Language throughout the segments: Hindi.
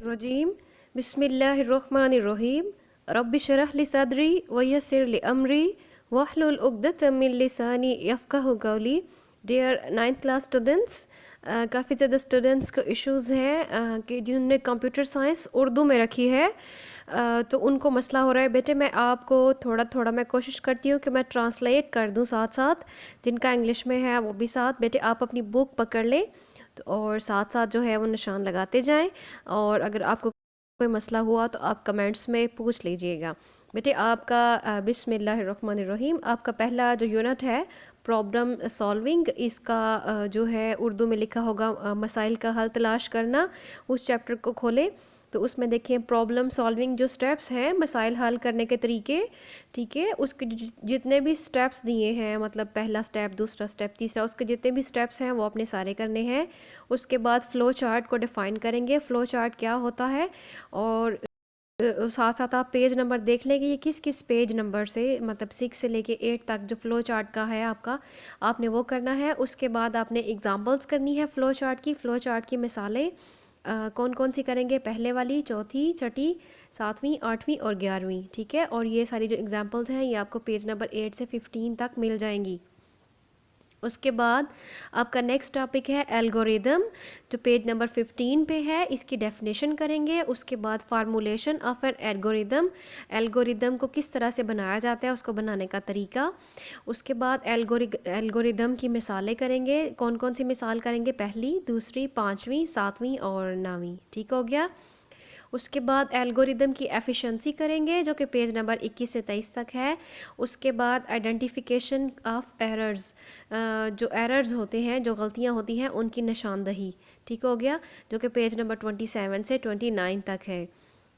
रजीम बिस्मिल्लाहिर्रहमानिर्रहीम रब्बि शरह ली सदरी वयस्सिर ली अमरी वहलुल उक़दतम मिन लिसानी यफ़क़हू क़ौली। डियर 9th क्लास स्टूडेंट्स, काफ़ी ज़्यादा स्टूडेंट्स को इश्यूज़ हैं कि जिन्होंने कंप्यूटर साइंस उर्दू में रखी है, तो उनको मसला हो रहा है। बेटे मैं आपको थोड़ा थोड़ा मैं कोशिश करती हूँ कि मैं ट्रांसलेट कर दूँ साथ साथ, जिनका इंग्लिश में है वो भी साथ। बेटे आप अपनी बुक पकड़ लें और साथ साथ जो है वो निशान लगाते जाएं, और अगर आपको कोई मसला हुआ तो आप कमेंट्स में पूछ लीजिएगा। बेटे आपका बिस्मिल्लाहिर्रहमानिर्रहीम आपका पहला जो यूनिट है प्रॉब्लम सॉल्विंग, इसका जो है उर्दू में लिखा होगा मसाइल का हल तलाश करना। उस चैप्टर को खोलें तो उसमें देखिए प्रॉब्लम सॉल्विंग जो स्टेप्स हैं, मसाइल हल करने के तरीके, ठीक है, उसके जितने भी स्टेप्स दिए हैं, मतलब पहला स्टेप, दूसरा स्टेप, तीसरा, उसके जितने भी स्टेप्स हैं वो अपने सारे करने हैं। उसके बाद फ़्लो चार्ट को डिफ़ाइन करेंगे, फ़्लो चार्ट क्या होता है, और साथ साथ आप पेज नंबर देख लें कि ये किस किस पेज नंबर से, मतलब 6 से लेके 8 तक जो फ़्लो चार्ट का है आपका, आपने वो करना है। उसके बाद आपने एग्जांपल्स करनी है फ़्लो चार्ट की। फ़्लो चार्ट की मिसालें कौन कौन सी करेंगे, पहले वाली, चौथी, छठी, सातवीं, आठवीं और 11वीं, ठीक है। और ये सारी जो एग्जांपल्स हैं ये आपको पेज नंबर 8 से 15 तक मिल जाएंगी। उसके बाद आपका नेक्स्ट टॉपिक है एल्गोरिदम, जो पेज नंबर 15 पे है, इसकी डेफिनेशन करेंगे। उसके बाद formulation of N algorithm, algorithm को किस तरह से बनाया जाता है, उसको बनाने का तरीका। उसके बाद एल्गोरिदम की मिसालें करेंगे, कौन कौन सी मिसाल करेंगे, पहली, दूसरी, पाँचवीं, सातवीं और 9वीं, ठीक हो गया। उसके बाद एल्गोरिदम की एफिशिएंसी करेंगे जो कि पेज नंबर 21 से 23 तक है। उसके बाद आइडेंटिफिकेशन ऑफ एरर्स, जो एरर्स होते हैं, जो गलतियां होती हैं, उनकी निशानदही, ठीक हो गया, जो कि पेज नंबर 27 से 29 तक है।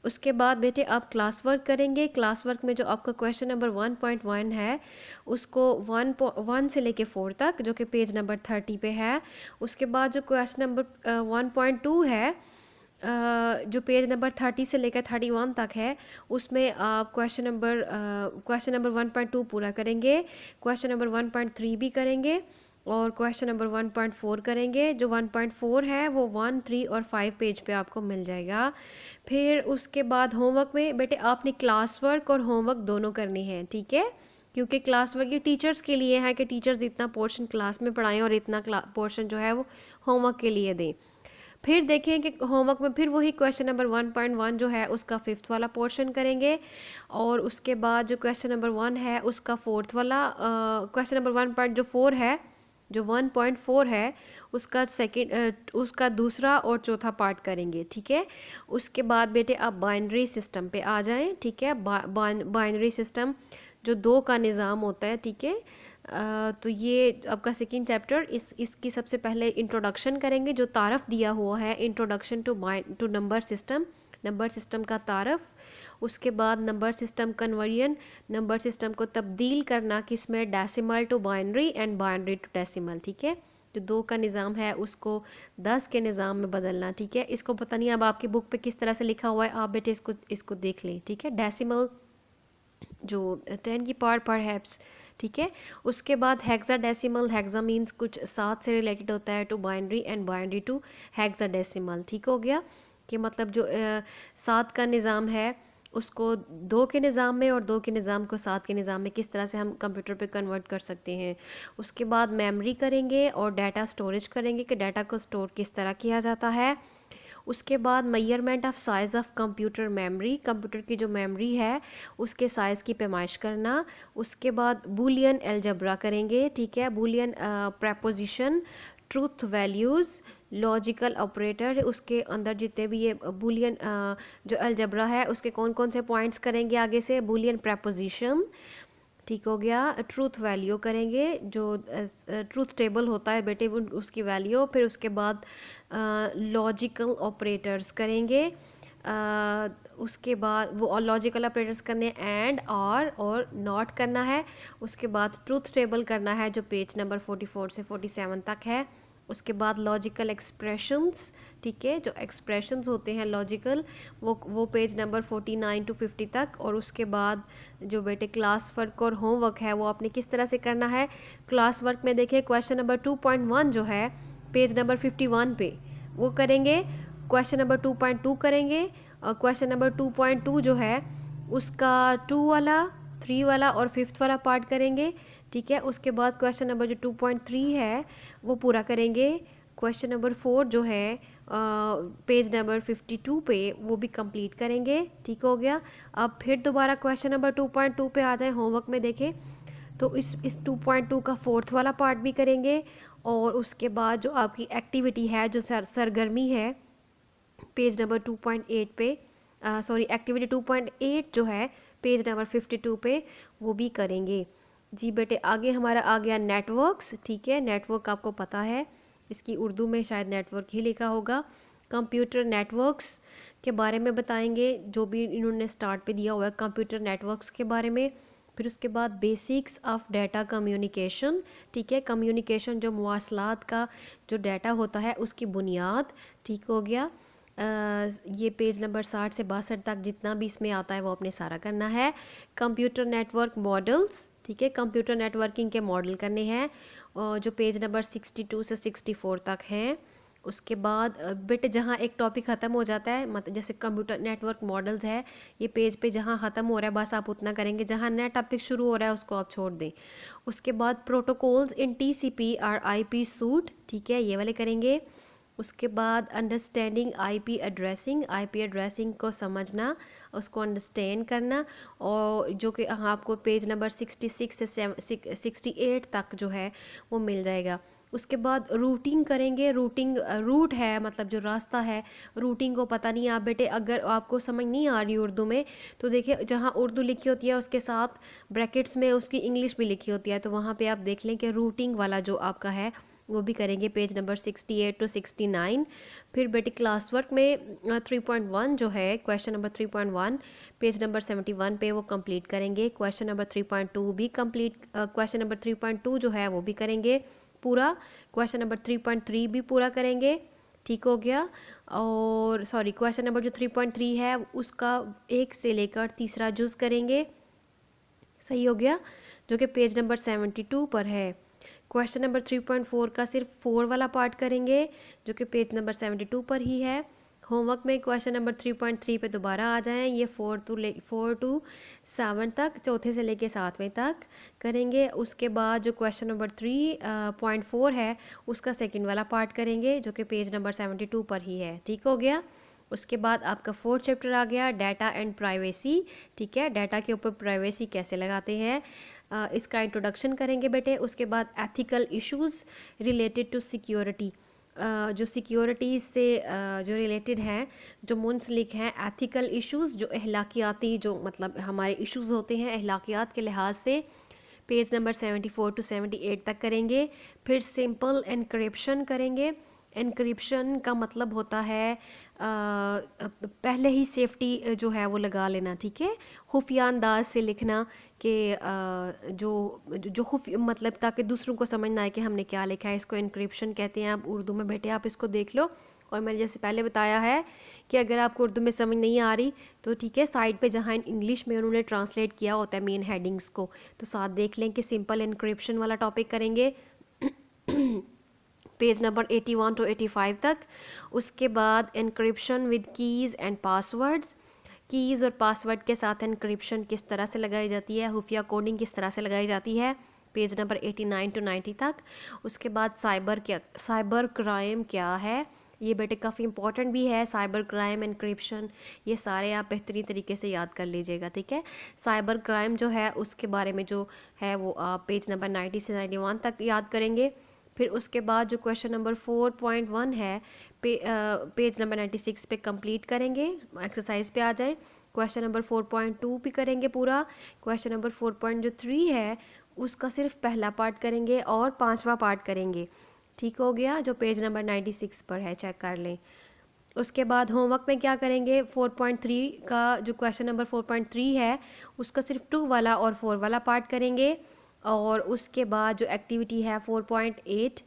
उसके बाद बेटे आप क्लास वर्क करेंगे। क्लास वर्क में जो आपका क्वेश्चन नंबर 1.1 है उसको 1 से लेके 4 तक, जो कि पेज नंबर 30 पे है। उसके बाद जो क्वेश्चन नंबर 1.2 है, जो पेज नंबर 30 से लेकर 31 तक है, उसमें आप क्वेश्चन नंबर 1.2 पूरा करेंगे, क्वेश्चन नंबर 1.3 भी करेंगे, और क्वेश्चन नंबर 1.4 करेंगे। जो 1.4 है वो 1, 3 और 5 पेज पे आपको मिल जाएगा। फिर उसके बाद होमवर्क में बेटे आपने क्लास वर्क और होमवर्क दोनों करने हैं, ठीक है, क्योंकि क्लास वर्क ये टीचर्स के लिए है कि टीचर्स इतना पोर्शन क्लास में पढ़ाएं और इतना पोर्शन जो है वो होमवर्क के लिए दें। फिर देखें कि होमवर्क में फिर वही क्वेश्चन नंबर 1.1 जो है उसका 5th वाला पोर्शन करेंगे, और उसके बाद जो क्वेश्चन नंबर 1 है उसका 4th वाला, क्वेश्चन नंबर 1.4 है, जो 1.4 है उसका उसका दूसरा और चौथा पार्ट करेंगे, ठीक है। उसके बाद बेटे आप बाइनरी सिस्टम पे आ जाएं, ठीक है। बाइनरी सिस्टम जो दो का निज़ाम होता है, ठीक है। तो ये आपका सेकंड चैप्टर, इसकी सबसे पहले इंट्रोडक्शन करेंगे, जो तारफ़ दिया हुआ है, इंट्रोडक्शन टू नंबर सिस्टम का तारफ़। उसके बाद number system conversion, number system को तब्दील करना किसमें, decimal to binary and binary to decimal, ठीक है। जो 2 का निज़ाम है उसको 10 के निज़ाम में बदलना, ठीक है। इसको पता नहीं अब आपकी बुक पे किस तरह से लिखा हुआ है, आप बेटे इसको देख लें, ठीक है। डेसिमल जो 10 की पावर पर हैप्स, ठीक है। उसके बाद हेक्साडेसिमल, हेक्सा मीन्स कुछ 7 से रिलेटेड होता है, to binary and binary to hexadecimal, ठीक हो गया, कि मतलब जो 7 का निज़ाम है उसको 2 के निज़ाम में, और 2 के निज़ाम को 7 के निज़ाम में किस तरह से हम कंप्यूटर पे कन्वर्ट कर सकते हैं। उसके बाद मेमोरी करेंगे और डाटा स्टोरेज करेंगे कि डाटा को स्टोर किस तरह किया जाता है। उसके बाद measurement of size of computer memory, computer की जो मेमोरी है उसके साइज़ की पैमाइश करना। उसके बाद बूलियन अलजेब्रा करेंगे, ठीक है। Boolean preposition, truth values, logical operator, उसके अंदर जितने भी ये बूलियन जो अलजेब्रा है उसके कौन कौन से पॉइंट्स करेंगे आगे से, बूलियन प्रपोजिशन, ठीक हो गया। ट्रूथ वैल्यू करेंगे, जो ट्रूथ टेबल होता है बेटे उसकी वैल्यू। फिर उसके बाद लॉजिकल ऑपरेटर्स करेंगे, उसके बाद वो लॉजिकल ऑपरेटर्स करने एंड और नॉट करना है। उसके बाद ट्रूथ टेबल करना है जो पेज नंबर 44 से 47 तक है। उसके बाद लॉजिकल एक्सप्रेशंस, ठीक है, जो एक्सप्रेशंस होते हैं लॉजिकल, वो पेज नंबर 49 टू 50 तक। और उसके बाद जो बेटे क्लास वर्क और होमवर्क है वो आपने किस तरह से करना है। क्लास वर्क में देखिए क्वेश्चन नंबर 2.1 जो है पेज नंबर 51 पे वो करेंगे। क्वेश्चन नंबर 2.2 करेंगे, और क्वेश्चन नंबर 2.2 जो है उसका 2 वाला, 3 वाला और 5th वाला पार्ट करेंगे, ठीक है। उसके बाद क्वेश्चन नंबर जो 2.3 है वो पूरा करेंगे। क्वेश्चन नंबर 4 जो है पेज नंबर 52 पे वो भी कंप्लीट करेंगे, ठीक हो गया। अब फिर दोबारा क्वेश्चन नंबर 2.2 पे आ जाए, होमवर्क में देखें तो इस 2.2 का 4th वाला पार्ट भी करेंगे, और उसके बाद जो आपकी एक्टिविटी है, जो सरगर्मी है पेज नंबर 2.8 पे, सॉरी एक्टिविटी 2.8 जो है पेज नंबर 52 पे, वो भी करेंगे। जी बेटे, आगे हमारा आ गया नेटवर्क्स, ठीक है। नेटवर्क आपको पता है, इसकी उर्दू में शायद नेटवर्क ही लिखा होगा। कंप्यूटर नेटवर्क्स के बारे में बताएंगे, जो भी इन्होंने स्टार्ट पे दिया हुआ है कंप्यूटर नेटवर्क्स के बारे में। फिर उसके बाद बेसिक्स ऑफ डाटा कम्युनिकेशन, ठीक है। कम्युनिकेशन जो मवासलात का जो डाटा होता है उसकी बुनियाद, ठीक हो गया। ये पेज नंबर 60 से 62 तक जितना भी इसमें आता है वो अपने सारा करना है। कंप्यूटर नेटवर्क मॉडल्स, ठीक है, कंप्यूटर नेटवर्किंग के मॉडल करने हैं, और जो पेज नंबर 62 से 64 तक हैं। उसके बाद बेटे जहाँ एक टॉपिक ख़त्म हो जाता है, मतलब जैसे कंप्यूटर नेटवर्क मॉडल्स है, ये पेज पे जहाँ ख़त्म हो रहा है बस आप उतना करेंगे, जहाँ नया टॉपिक शुरू हो रहा है उसको आप छोड़ दें। उसके बाद प्रोटोकॉल्स इन TCP और IP सूट, ठीक है, ये वाले करेंगे। उसके बाद understanding IP addressing, IP addressing को समझना, उसको अंडरस्टैंड करना, और जो कि आपको पेज नंबर 66 से 68 तक जो है वो मिल जाएगा। उसके बाद रूटिंग करेंगे। रूटिंग रूट है मतलब जो रास्ता है, रूटिंग को पता नहीं आप बेटे, अगर आपको समझ नहीं आ रही उर्दू में तो देखिए जहाँ उर्दू लिखी होती है उसके साथ ब्रैकेट्स में उसकी इंग्लिश भी लिखी होती है, तो वहाँ पे आप देख लें कि रूटिंग वाला जो आपका है वो भी करेंगे पेज नंबर 68 टू 69। फिर बेटे क्लास वर्क में 3.1 जो है क्वेश्चन नंबर 3.1 पेज नंबर 71 पे वो कंप्लीट करेंगे। क्वेश्चन नंबर 3.2 भी कंप्लीट, क्वेश्चन नंबर 3.2 जो है वो भी करेंगे पूरा। क्वेश्चन नंबर 3.3 भी पूरा करेंगे, ठीक हो गया। और सॉरी क्वेश्चन नंबर जो 3.3 है उसका 1 से लेकर तीसरा जुज करेंगे, सही हो गया, जो कि पेज नंबर 72 पर है। क्वेश्चन नंबर 3.4 का सिर्फ 4 वाला पार्ट करेंगे, जो कि पेज नंबर 72 पर ही है। होमवर्क में क्वेश्चन नंबर 3.3 पे दोबारा आ जाएं, ये 4 टू 7 तक, चौथे से लेके 7वें तक करेंगे। उसके बाद जो क्वेश्चन नंबर 3.4 है उसका सेकंड वाला पार्ट करेंगे, जो कि पेज नंबर 72 पर ही है, ठीक हो गया। उसके बाद आपका 4th चैप्टर आ गया, डाटा एंड प्राइवेसी, ठीक है। डाटा के ऊपर प्राइवेसी कैसे लगाते हैं, इसका इंट्रोडक्शन करेंगे बेटे। उसके बाद ethical issues related to security, जो सिक्योरिटी से जो रिलेटेड हैं, जो मुंसलिक हैं, एथिकल इश्यूज़ जो अखलाकियाती जो मतलब हमारे इश्यूज़ होते हैं अखलाकियात के लिहाज से, पेज नंबर 74 टू 78 तक करेंगे। फिर सिंपल एनक्रिप्शन करेंगे। एनक्रिप्शन का मतलब होता है पहले ही सेफ्टी जो है वो लगा लेना, ठीक है, खुफिया अंदाज से लिखना कि जो जो खुफिया मतलब ताकि दूसरों को समझ ना आए कि हमने क्या लिखा है, इसको एनक्रिप्शन कहते हैं। आप उर्दू में बेटे आप इसको देख लो, और मैंने जैसे पहले बताया है कि अगर आपको उर्दू में समझ नहीं आ रही तो ठीक है, साइड पे जहाँ इंग्लिश में उन्होंने ट्रांसलेट किया होता है मेन हेडिंग्स को, तो साथ देख लें कि सिंपल एनक्रिप्शन वाला टॉपिक करेंगे पेज नंबर 81 टू 85 तक। उसके बाद encryption with keys and passwords, keys और पासवर्ड के साथ एनक्रिप्शन किस तरह से लगाई जाती है, खुफिया कोडिंग किस तरह से लगाई जाती है, पेज नंबर 89 टू 90 तक। उसके बाद साइबर क्राइम क्या है, ये बेटे काफ़ी इंपॉर्टेंट भी है। साइबर क्राइम, एनक्रिप्शन, ये सारे आप बेहतरीन तरीके से याद कर लीजिएगा, ठीक है। साइबर क्राइम जो है उसके बारे में जो है वो आप पेज नंबर 90 से 91 तक याद करेंगे। फिर उसके बाद जो क्वेश्चन नंबर 4.1 है पेज नंबर 96 पे कंप्लीट करेंगे, एक्सरसाइज पे आ जाएं। क्वेश्चन नंबर 4.2 भी करेंगे पूरा। क्वेश्चन नंबर 4.3 है उसका सिर्फ पहला पार्ट करेंगे और 5वां पार्ट करेंगे, ठीक हो गया, जो पेज नंबर 96 पर है, चेक कर लें। उसके बाद होमवर्क में क्या करेंगे, 4.3 का जो क्वेश्चन नंबर 4.3 है उसका सिर्फ 2 वाला और 4 वाला पार्ट करेंगे, और उसके बाद जो एक्टिविटी है 4.8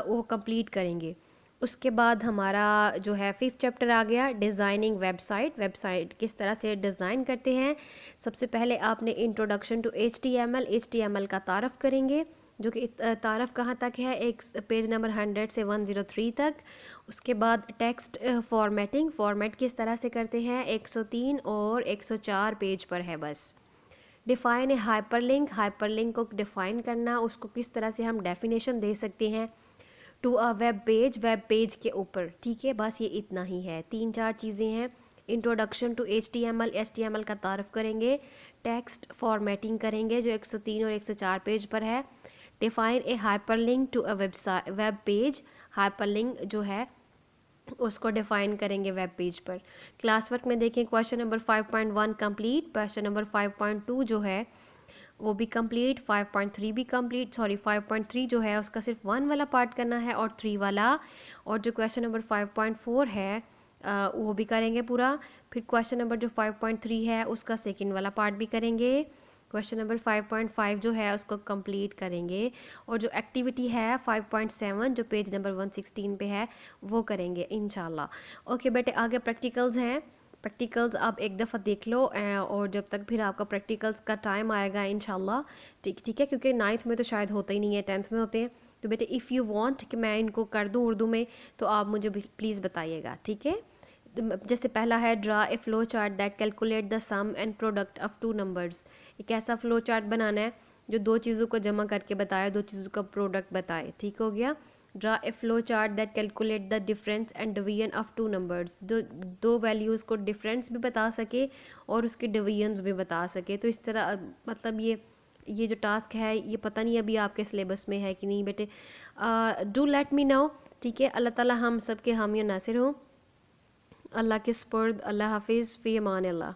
वो कंप्लीट करेंगे। उसके बाद हमारा जो है 5th चैप्टर आ गया, डिज़ाइनिंग वेबसाइट। वेबसाइट किस तरह से डिज़ाइन करते हैं। सबसे पहले आपने इंट्रोडक्शन टू HTML का तारफ़ करेंगे। जो कि तारफ़ कहाँ तक है, एक पेज नंबर 100 से 103 तक। उसके बाद टेक्स्ट फॉर्मेटिंग, फॉर्मेट किस तरह से करते हैं, 103 और 104 पेज पर है बस। डिफ़ाइन ए हाइपरलिंक, हाइपरलिंक को डिफ़ाइन करना, उसको किस तरह से हम डेफिनेशन दे सकते हैं to a web page, web page के ऊपर। ठीक है, बस ये इतना ही है, 3-4 चीज़ें हैं। इंट्रोडक्शन टू HTML, HTML का तारफ़ करेंगे। टेक्स्ट फॉर्मेटिंग करेंगे जो 103 और 104 पेज पर है। Define a hyperlink to a website, web page, hyperlink जो है उसको डिफ़ाइन करेंगे वेब पेज पर। क्लास वर्क में देखें question number 5.1 complete, question number 5.2 जो है वो भी कंप्लीट, 5.3 भी कंप्लीट, सॉरी 5.3 जो है उसका सिर्फ 1 वाला पार्ट करना है और 3 वाला, और जो क्वेश्चन नंबर 5.4 है वो भी करेंगे पूरा। फिर क्वेश्चन नंबर जो 5.3 है उसका सेकंड वाला पार्ट भी करेंगे। क्वेश्चन नंबर 5.5 जो है उसको कंप्लीट करेंगे, और जो एक्टिविटी है 5.7 जो पेज नंबर 116 पे है वो करेंगे इंशाल्लाह। ओके बेटे, आगे प्रैक्टिकल्स हैं। प्रैक्टिकल्स आप एक दफ़ा देख लो और जब तक फिर आपका प्रैक्टिकल्स का टाइम आएगा इंशाल्लाह, ठीक है, क्योंकि 9th में तो शायद होता ही नहीं है, 10th में होते हैं। तो बेटे इफ़ यू वांट कि मैं इनको कर दूं उर्दू में तो आप मुझे प्लीज़ बताइएगा, ठीक है। जैसे पहला है draw a flow chart that calculate the sum and product of two numbers. एक ऐसा फ्लो चार्ट बनाना है जो दो चीज़ों को जमा करके बताए, दो चीज़ों का प्रोडक्ट बताए, ठीक हो गया। Draw a flow chart that calculate the difference and division of two numbers, दो वैल्यूज़ को डिफरेंस भी बता सके और उसके डिवीजन्स भी बता सके। तो इस तरह मतलब ये जो टास्क है ये पता नहीं अभी आपके सिलेबस में है कि नहीं बेटे, डू लेट मी नो, ठीक है। अल्लाह ताला हम सब के हामी नासिर हो। अल्लाह के स्पुर्द, अल्लाह हाफिज़, फ़ी अमान अल्लाह।